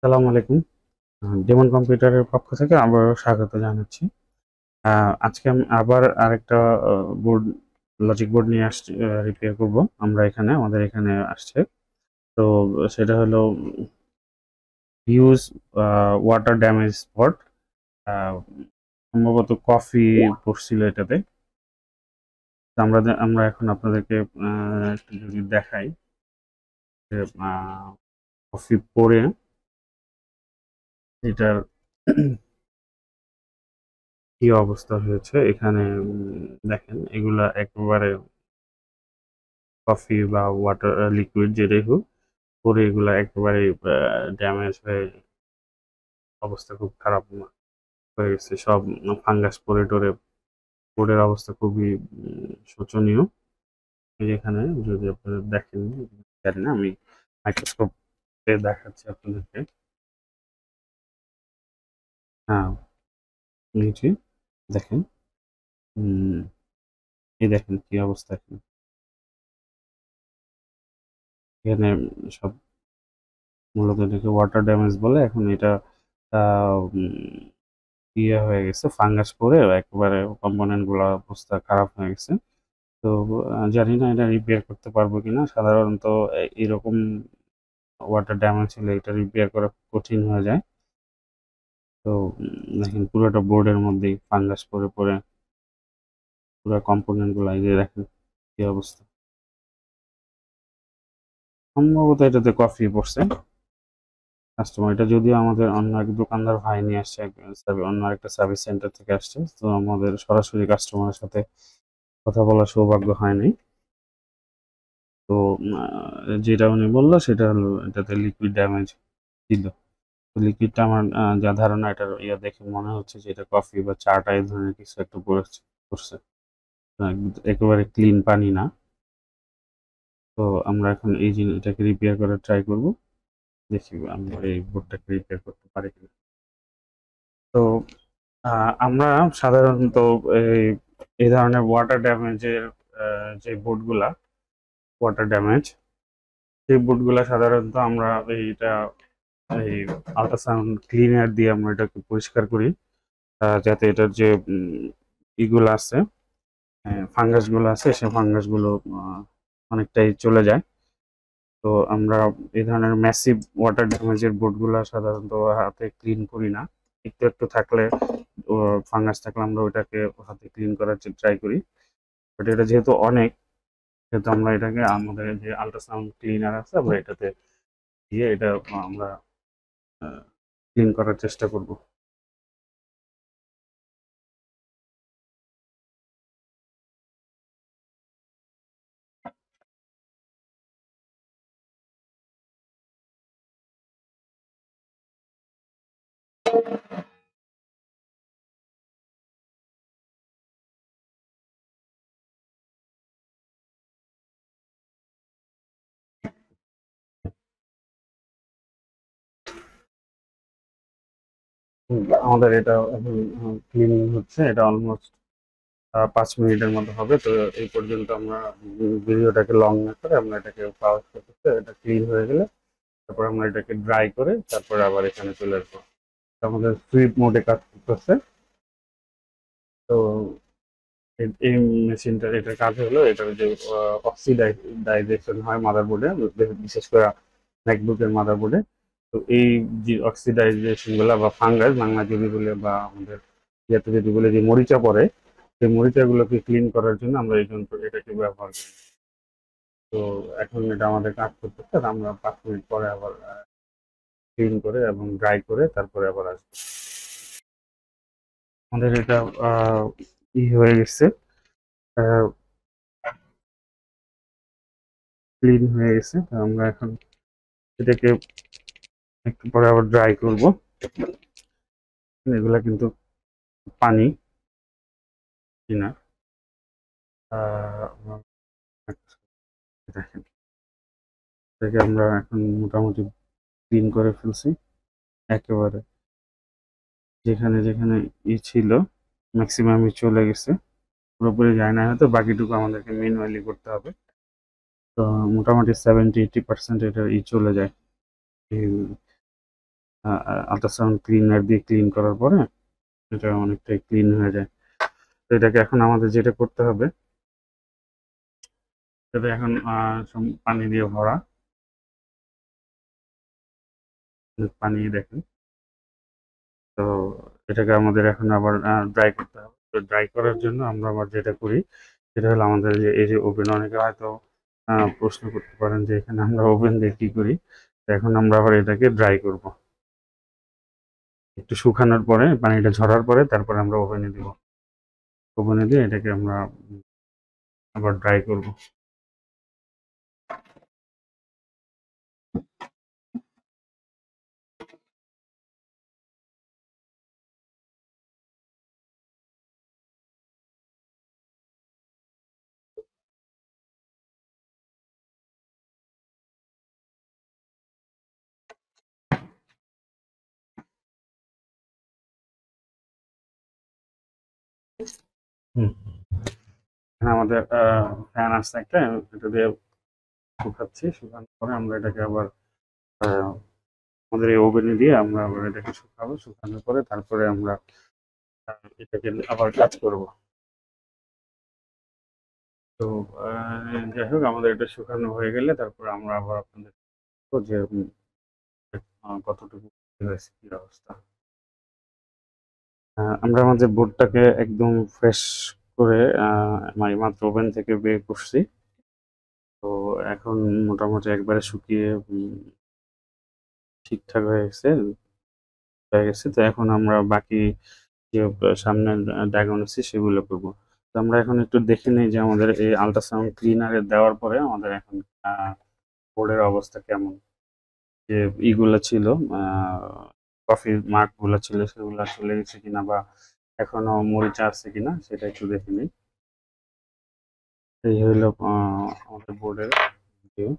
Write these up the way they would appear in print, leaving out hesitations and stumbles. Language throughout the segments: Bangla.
আসসালামু আলাইকুম। ডেমন কম্পিউটারের পক্ষ থেকে আবারও স্বাগত জানাচ্ছি। আজকে আমি আবার আরেকটা বোর্ড লজিক বোর্ড নিয়ে আসছি, রিপেয়ার করব। আমাদের এখানে আসছে। তো সেটা হলো হিউজ ওয়াটার ড্যামেজ স্পট। সম্ভবত কফি পড়ছিল এটাতে। তো আমরা এখন আপনাদেরকে একটু যদি দেখাই যে কফি পড়ে এটার কি অবস্থা হয়েছে এখানে। দেখেন এগুলা একেবারে কফি বা ওয়াটার লিকুইড যেটাই হোক, পরে এগুলা একেবারে ড্যামেজ হয়ে অবস্থা খুব খারাপ হয়ে গেছে। সব ফাঙ্গাস পরে টরে বোর্ডের অবস্থা খুবই শোচনীয়। এখানে যদি আপনারা দেখেন, জানি না, আমি মাইক্রোস্কোপ দেখাচ্ছি আপনাদেরকে। হ্যাঁ, নিচে দেখেন। এই দেখেন কি অবস্থা এখানে সব মূলত এটাকে ওয়াটার ড্যামেজ বলে। এখন এটা ইয়ে হয়ে গেছে, ফাঙ্গাস পরে একেবারে কম্পোনেন্ট গুলো অবস্থা খারাপ হয়ে গেছে। তো জানি না এটা রিপেয়ার করতে পারবো কিনা। সাধারণত এরকম ওয়াটার ড্যামেজ হলে এটা রিপেয়ার করা কঠিন হয়ে যায়। তো দেখেন পুরোটা বোর্ডের মধ্যেই ফাঙ্গাস পরে পরে পুরো কম্পোনেন্ট গুলো এই যে দেখেন কি অবস্থা। সম্ভবত এটাতে কফি পড়ছে। কাস্টমার এটা যদিও আমাদের অন্য এক দোকানদার ভাই নিয়ে আসছে, অন্য একটা সার্ভিস সেন্টার থেকে আসছে। তো আমাদের সরাসরি কাস্টমারের সাথে কথা বলার সৌভাগ্য হয়নি। তো যেটা উনি বললো সেটা হলো এটাতে লিকুইড ড্যামেজ ছিল। তো লিকুইডটা আমার যা ধারণা, এটার ইয়ে দেখে মনে হচ্ছে যে এটা কফি বা চাটা এই ধরনের কিছু একটা পড়ছে। একেবারে ক্লিন পানি না। তো আমরা এখন এটাকে রিপেয়ার করার ট্রাই করব, দেখি আমরা এই বোর্ডটাকে রিপেয়ার করতে পারি কিনা। তো আমরা সাধারণত এই এই ধরনের ওয়াটার ড্যামেজের যে বোর্ডগুলা ওয়াটার ড্যামেজ, সেই বোর্ডগুলা সাধারণত আমরা এই আল্ট্রাসাউন্ড ক্লিনার দিয়ে আমরা এটাকে পরিষ্কার করি, যাতে এটার যে ইগুলো আছে, ফাঙ্গাস গুলো আছে, সেই ফাঙ্গাস গুলো অনেকটাই চলে যায়। তো আমরা এই ধরনের ম্যাসিভ ওয়াটার ড্যামেজের বোর্ডগুলো সাধারণত হাতে ক্লিন করি না। একটু একটু থাকলে, ফাঙ্গাস থাকলে আমরা ওইটাকে হাতে ক্লিন করার ট্রাই করি। বাট এটা যেহেতু সেহেতু আমরা এটাকে আমাদের যে আল্ট্রাসাউন্ড ক্লিনার আছে, আমরা এটাতে দিয়ে এটা আমরা ক্লিন করার চেষ্টা করব। আমাদের এটা এখন ক্লিনিং হচ্ছে, এটা অলমোস্ট 5 মিনিটের মতো হবে। তো এই পর্যন্ত আমরা ভিডিওটাকে লং না করে আমরা এটাকে পাওয়ার করতে, এটা ক্লিন হয়ে গেলে তারপর আমরা এটাকে ড্রাই করে তারপরে আবার এখানে চলে আসবো। আমাদের সুইপ মোডে কাজ করতেছে। তো এই মেশিনটার এটার কাজ হলো, এটার যে অক্সিডাইজেশন হয় মাদারবোর্ডে, বিশেষ করে ম্যাকবুকের মাদারবোর্ডে। তো এই যে অক্সিডাইজেশন গুলা বা ফাঙ্গাস বাংলা যদি বলে বা আমাদের ইয়েতে যদি বলে যে মরিচা পড়ে, সেই মরিচাগুলোকে ক্লিন করার জন্য আমরা এই যন্ত্র এটাকে ব্যবহার করি। তো এখন এটা আমাদের কাজ করতেছে, আর আমরা 5 মিনিট পরে আবার ক্লিন করে এবং ড্রাই করে তারপরে আবার আসবো। আমাদের এটা হয়ে গেছে, ক্লিন হয়ে গেছে। তো আমরা এখন এটাকে একটু পরে আবার ড্রাই করব। এগুলা কিন্তু পানি কিনা। দেখেন এটাকে আমরা এখন মোটামুটি ক্লিন করে ফেলছি একেবারে। যেখানে যেখানে ছিল ম্যাক্সিমামই চলে গেছে, পুরোপুরি যায় না হয়তো, বাকিটুকু আমাদেরকে ম্যানুয়ালি করতে হবে। তো মোটামুটি 70-80% এটা চলে যায়। আল্ট্রাসাউন্ড ক্লিনার দিয়ে ক্লিন করার পরে এটা অনেকটাই ক্লিন হয়ে যায়। তো এটাকে এখন আমাদের যেটা করতে হবে, এটা এখন পানি দিয়ে ভরা, পানি দেখেন। তো এটাকে আমাদের এখন আবার ড্রাই করতে হবে। তো ড্রাই করার জন্য আমরা আবার যেটা করি সেটা হলো আমাদের যে এই যে ওভেন, অনেকে হয়তো প্রশ্ন করতে পারেন যে এখানে আমরা ওভেন দিয়ে কি করি। তো এখন আমরা আবার এটাকে ড্রাই করব, একটু শুকানোর পরে পানিটা ঝরার পরে তারপরে আমরা ওভেনে দিব। ওভেনে দিয়ে এটাকে আমরা আবার ড্রাই করব। হুম, এখানে আমাদের ফ্যান আছে একটা, এটা দিয়ে শুকাচ্ছি। শুকানোর পরে আমরা এটাকে আবার আহ, আমাদের এই ওভেনে দিয়ে আমরা আবার এটাকে শুকাবো। শুকানোর পরে তারপরে আমরা এটাকে আবার কাজ করব। তো যাই হোক, আমাদের এটা শুকানো হয়ে গেলে তারপরে আমরা আবার আপনাদের বলবো যে কতটুকু হয়েছে, কি অবস্থা। আমরা আমাদের বোর্ডটাকে একদম ফ্রেশ করে মানে মাত্র ওভেন থেকে বের করছি। তো এখন মোটামুটি একবারে শুকিয়ে ঠিকঠাক হয়ে গেছে। তো এখন আমরা বাকি যে সামনের ডায়াগনোসিস সেগুলো করব। তো আমরা এখন একটু দেখে নিই যে আমাদের এই আল্ট্রাসাউন্ড ক্লিনারে দেওয়ার পরে আমাদের এখন বোর্ডের অবস্থা কেমন। যে ইগুলো ছিল, কফির মার্ক গুলো ছিল, সেগুলো চলে গেছে কিনা বা এখনো মরিচা আছে কিনা সেটা একটু দেখে নিই। এই হইলো আমাদের বোর্ডের ভিউ।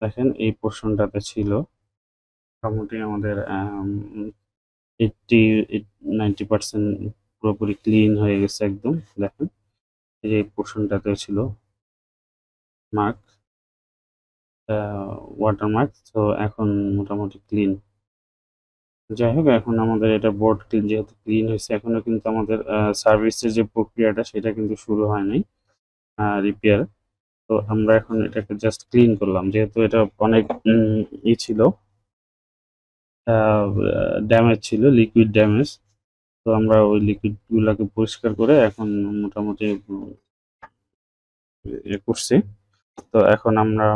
দেখেন এই পোর্শনটাতে ছিল মোটামুটি আমাদের 90% পুরোপুরি ক্লিন হয়ে গেছে একদম। দেখেন এই যে এই পোর্শনটাতেও ছিল মার্ক, ওয়াটারমার্ক। তো এখন মোটামুটি ক্লিন। যাই হোক, এখন আমাদের এটা বোর্ড ক্লিন, যেহেতু ক্লিন হয়েছে, এখনো কিন্তু আমাদের সার্ভিসের যে প্রক্রিয়াটা সেটা কিন্তু শুরু হয়নি, রিপেয়ার। তো আমরা এখন এটাকে জাস্ট ক্লিন করলাম, যেহেতু এটা অনেক ছিল, ড্যামেজ ছিল, লিকুইড ড্যামেজ। তো আমরা ওই লিকুইড গুলাকে পরিষ্কার করে এখন মোটামুটি করছি। তো এখন আমরা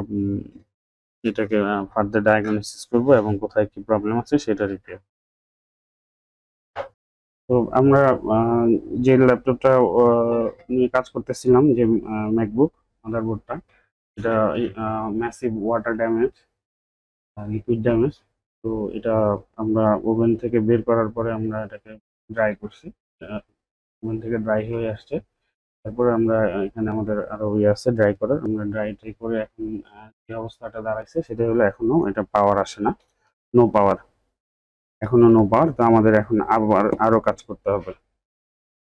এটাকে ফার্দার ডায়াগনোসিস করব এবং কোথায় কি প্রবলেম আছে সেটা রিপেয়ার। তো আমরা যে ল্যাপটপটা নিয়ে কাজ করতেছিলাম, যে ম্যাকবুক মাদারবোর্ডটা, এটা massive water damage, liquid damage. তো এটা আমরা ওভেন থেকে বের করার পরে আমরা এটাকে ড্রাই করছি। ওভেন থেকে ড্রাই হয়ে আসছে। তারপরে আমরা এখানে আমাদের আরো ইয়ে আছে ড্রাই করার, আমরা ড্রাই ট্রাই করে এখন যে অবস্থাটা দাঁড়াইছে সেটা হলো এখনো এটা পাওয়ার আসে না, নো পাওয়ার, এখনো নো পাওয়ার। তো আমাদের এখন আবার আরো কাজ করতে হবে।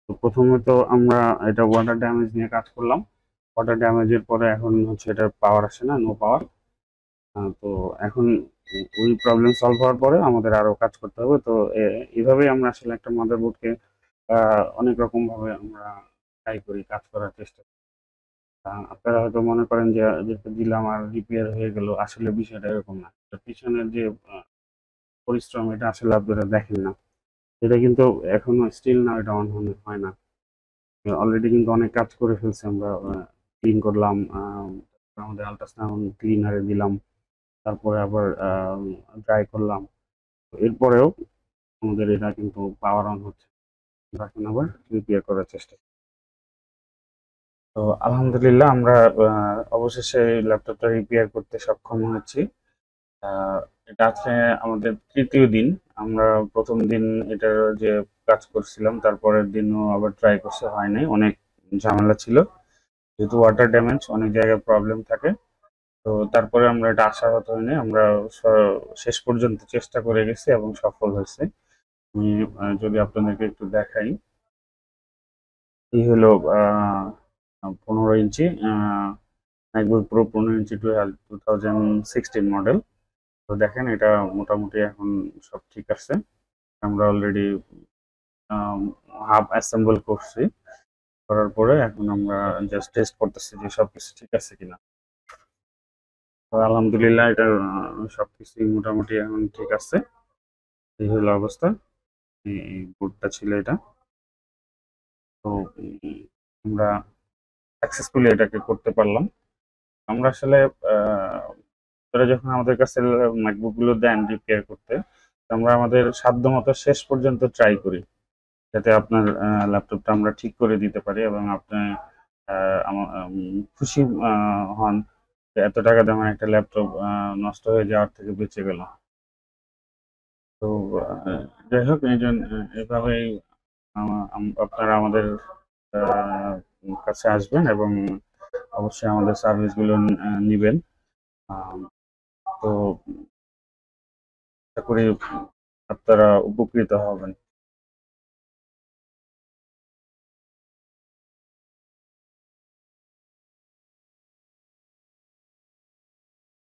তো প্রথমে তো আমরা এটা ওয়াটার ড্যামেজ নিয়ে কাজ করলাম। ওয়াটার ড্যামেজের পরে এখন হচ্ছে এটা পাওয়ার আসে না, নো পাওয়ার। তো এখন ওই প্রবলেম সলভ হওয়ার পরে আমাদের আরো কাজ করতে হবে। তো এইভাবেই আমরা আসলে একটা মাদারবোর্ডকে অনেক রকম ভাবে আমরা ট্রাই করি, কাজ করার চেষ্টা করি। আপনারা হয়তো মনে করেন যে যেটা দিলাম আর রিপেয়ার হয়ে গেল, আসলে বিষয়টা এরকম না। এটার পিছনের যে পরিশ্রম, এটা আসলে আপনারা দেখেন না। এটা কিন্তু এখনো স্টিল না, এটা অন হয় না। অলরেডি কিন্তু অনেক কাজ করে ফেলছি আমরা। ক্লিন করলাম, আমাদের আল্ট্রাসাউন্ড ক্লিনারে দিলাম, তারপরে আবার ড্রাই করলাম। এরপরেও আমাদের এটা কিন্তু পাওয়ার অন হচ্ছে। আমরা এখন আবার রিপেয়ার করার চেষ্টা করি। তো আলহামদুলিল্লাহ আমরা অবশেষে ল্যাপটপটা রিপেয়ার করতে সক্ষম হয়েছি। এটা আজকে আমাদের তৃতীয় দিন। আমরা প্রথম দিন এটার যে কাজ করছিলাম, তারপরের দিনও আবার ট্রাই করতে হয় নাই, অনেক ঝামেলা ছিল, যেহেতু ওয়াটার ড্যামেজ অনেক জায়গায় প্রবলেম থাকে। তো তারপরে আমরা এটা আশাহত হয়নি, আমরা শেষ পর্যন্ত চেষ্টা করে গেছি এবং সফল হয়েছে। আমি যদি আপনাদেরকে একটু দেখাই, এই হলো 15 ইঞ্চি ম্যাকবুক প্রো, 15 ইঞ্চি 2016 মডেল। তো দেখেন এটা মোটামুটি এখন সব ঠিক আছে। আমরা অলরেডি হাফ অ্যাসেম্বল করছি, করার পরে এখন আমরা জাস্ট টেস্ট করতেছি যে সবকিছু ঠিক আছে কিনা। তো আলহামদুলিল্লাহ এটা সবকিছুই মোটামুটি এখন ঠিক আছে। এই হলো অবস্থা। এই বোর্ডটা ছিল এটা। তো আমরা সাকসেসফুলি এটাকে করতে পারলাম। আমরা আসলে তারা যখন আমাদের কাছে ম্যাকবুক গুলো দেন রিপেয়ার করতে, আমরা আমাদের সাধ্যমতো শেষ পর্যন্ত ট্রাই করি যাতে আপনার ল্যাপটপটা আমরা ঠিক করে দিতে পারি এবং আপনি খুশি হন যে এত টাকা দামের একটা ল্যাপটপ নষ্ট হয়ে যাওয়ার থেকে বেঁচে গেল। তো যাই হোক এই জন্য এভাবেই আপনারা আমাদের কাছে আসবেন এবং অবশ্যই আমাদের সার্ভিসগুলো নিবেন। তো আশা করি আপনারা উপকৃত হবেন।